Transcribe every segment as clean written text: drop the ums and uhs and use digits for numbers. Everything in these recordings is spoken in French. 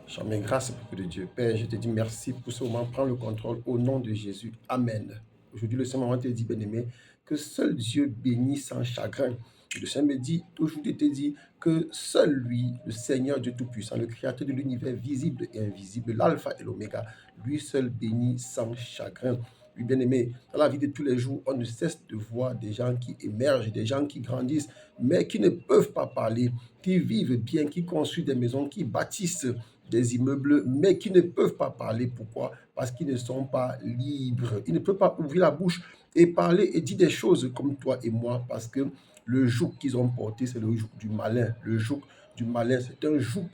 Jamais grâce au peuple de Dieu. Père, je te dis merci pour ce moment. Prends le contrôle au nom de Jésus. Amen. Aujourd'hui, le Saint-Maman te dit, bien-aimé, que seul Dieu bénit sans chagrin. Et le Seigneur me dit, aujourd'hui, te dit que seul lui, le Seigneur Dieu Tout-Puissant, le Créateur de l'univers visible et invisible, l'Alpha et l'Oméga, lui seul bénit sans chagrin. Oui, bien-aimé, dans la vie de tous les jours, on ne cesse de voir des gens qui émergent, des gens qui grandissent, mais qui ne peuvent pas parler, qui vivent bien, qui construisent des maisons, qui bâtissent des immeubles, mais qui ne peuvent pas parler. Pourquoi? Parce qu'ils ne sont pas libres. Ils ne peuvent pas ouvrir la bouche et parler et dire des choses comme toi et moi, parce que le joug qu'ils ont porté, c'est le joug du malin. Le joug du malin, c'est un joug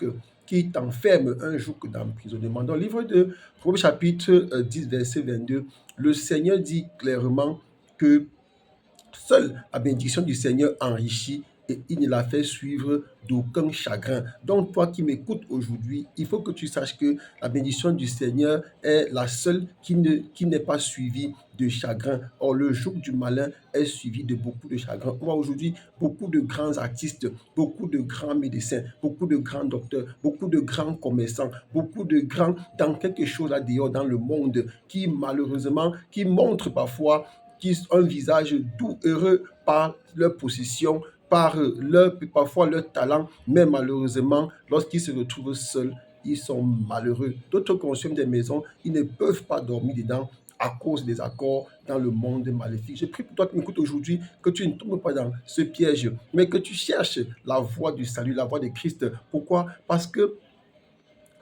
qui t'enferme, un joug d'emprisonnement. Dans le livre de Proverbes chapitre 10, verset 22, le Seigneur dit clairement que seule la bénédiction du Seigneur enrichit et il ne la fait suivre d'aucun chagrin. Donc, toi qui m'écoutes aujourd'hui, il faut que tu saches que la bénédiction du Seigneur est la seule qui n'est pas suivie de chagrin. Or, le joug du malin est suivi de beaucoup de chagrin. On voit aujourd'hui beaucoup de grands artistes, beaucoup de grands médecins, beaucoup de grands docteurs, beaucoup de grands commerçants, beaucoup de grands dans quelque chose là dehors dans le monde qui malheureusement, qui montrent parfois qui ont un visage doux, heureux par leur position, par parfois leur talent, mais malheureusement, lorsqu'ils se retrouvent seuls, ils sont malheureux. D'autres consomment des maisons, ils ne peuvent pas dormir dedans à cause des accords dans le monde maléfique. Je prie pour toi qui m'écoutes aujourd'hui que tu ne tombes pas dans ce piège, mais que tu cherches la voie du salut, la voie de Christ. Pourquoi? Parce que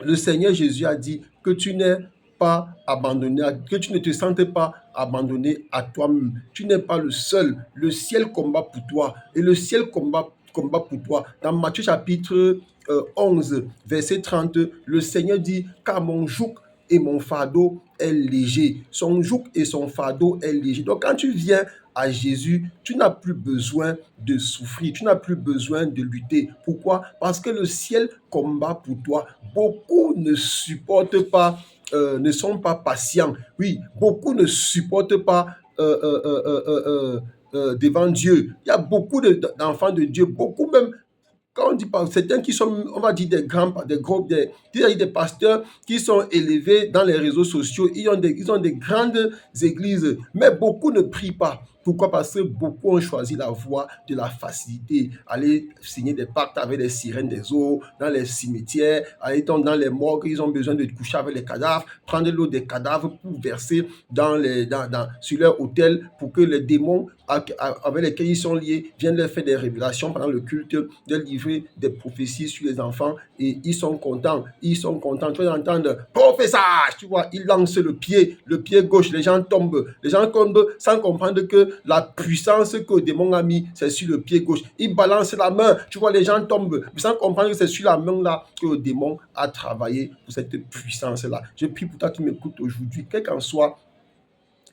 le Seigneur Jésus a dit que tu n'es pas abandonné, que tu ne te sentes pas abandonné à toi-même. Tu n'es pas le seul. Le ciel combat pour toi et le ciel combat pour toi. Dans Matthieu chapitre 11, verset 30, le Seigneur dit, car mon joug et mon fardeau est léger. Son joug et son fardeau est léger. Donc quand tu viens à Jésus, tu n'as plus besoin de souffrir, tu n'as plus besoin de lutter. Pourquoi? Parce que le ciel combat pour toi. Beaucoup ne supportent pas, ne sont pas patients. Oui, beaucoup ne supportent pas devant Dieu. Il y a beaucoup d'enfants de Dieu, beaucoup même quand on dit pas, certains qui sont, on va dire des grands, des groupes, des pasteurs qui sont élevés dans les réseaux sociaux, ils ont des grandes églises, mais beaucoup ne prient pas. Pourquoi? Parce que beaucoup ont choisi la voie de la facilité, aller signer des pactes avec les sirènes des eaux, dans les cimetières, aller dans les morgues, ils ont besoin de coucher avec les cadavres, prendre l'eau des cadavres pour verser sur leur autel pour que les démons avec lesquels ils sont liés viennent leur faire des révélations pendant le culte, de livrer des prophéties sur les enfants et ils sont contents. Tu vas entendre prophétage, tu vois, ils lancent le pied gauche, les gens tombent sans comprendre que la puissance que le démon a mis, c'est sur le pied gauche. Ils balancent la main, tu vois, les gens tombent sans comprendre que c'est sur la main là que le démon a travaillé pour cette puissance là. Je prie pour toi qui m'écoutes aujourd'hui, quel qu'en soit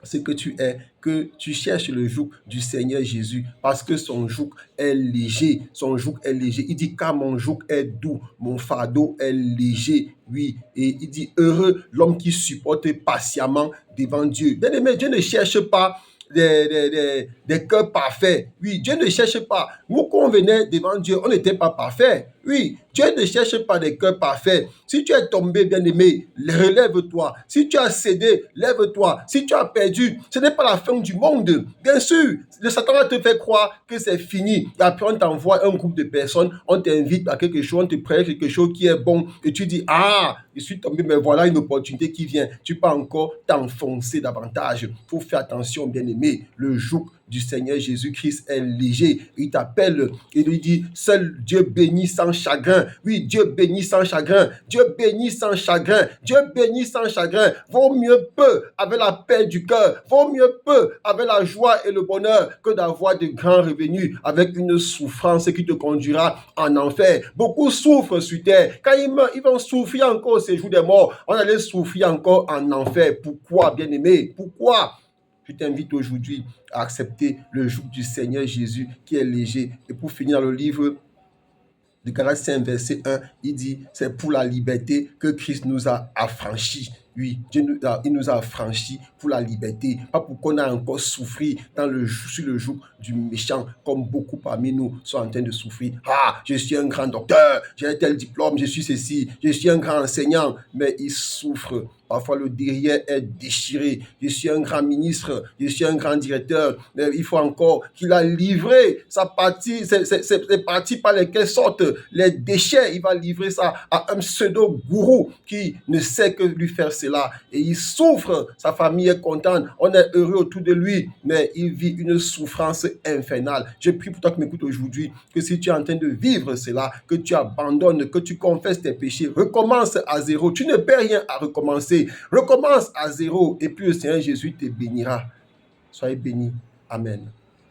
ce que tu es, que tu cherches le joug du Seigneur Jésus, parce que son joug est léger, Il dit, car mon joug est doux, mon fardeau est léger, oui, et il dit, heureux l'homme qui supporte patiemment devant Dieu. Bien aimé, Dieu ne cherche pas des cœurs parfaits. Oui, Dieu ne cherche pas. Nous, quand on venait devant Dieu, on n'était pas parfait. Oui, Dieu ne cherche pas des cœurs parfaits. Si tu es tombé, bien-aimé, relève-toi. Si tu as cédé, lève-toi. Si tu as perdu, ce n'est pas la fin du monde. Bien sûr, le Satan va te faire croire que c'est fini. Et après, on t'envoie un groupe de personnes, on t'invite à quelque chose, on te prête quelque chose qui est bon. Et tu dis, ah, je suis tombé, mais voilà une opportunité qui vient. Tu peux encore t'enfoncer davantage. Il faut faire attention, bien-aimé. Le joug du Seigneur Jésus-Christ est léger. Il t'appelle et lui dit, seul Dieu bénit sans chagrin. Oui, Dieu bénit sans chagrin. Dieu bénit sans chagrin. Dieu bénit sans chagrin. Vaut mieux peu avec la paix du cœur. Vaut mieux peu avec la joie et le bonheur que d'avoir de grands revenus avec une souffrance qui te conduira en enfer. Beaucoup souffrent sur terre. Quand ils meurent, ils vont souffrir encore au séjour des morts. On allait souffrir encore en enfer. Pourquoi, bien-aimé? Pourquoi? Je t'invite aujourd'hui à accepter le joug du Seigneur Jésus qui est léger. Et pour finir le livre de Galates 5, verset 1, il dit, c'est pour la liberté que Christ nous a affranchis. Oui, il nous a affranchis pour la liberté, pas pour qu'on a encore souffert sur le joug du méchant, comme beaucoup parmi nous sont en train de souffrir. Ah, je suis un grand docteur, j'ai tel diplôme, je suis ceci, je suis un grand enseignant, mais ils souffrent. Parfois, le derrière est déchiré. Je suis un grand ministre, je suis un grand directeur. Mais il faut encore qu'il a livré sa partie, ces parties par lesquelles sortent les déchets. Il va livrer ça à un pseudo-gourou qui ne sait que lui faire cela. Et il souffre. Sa famille est contente. On est heureux autour de lui. Mais il vit une souffrance infernale. Je prie pour toi qui m'écoutes aujourd'hui que si tu es en train de vivre cela, que tu abandonnes, que tu confesses tes péchés, recommence à zéro. Tu ne perds rien à recommencer. Recommence à zéro et puis le Seigneur Jésus te bénira. Soyez bénis. Amen.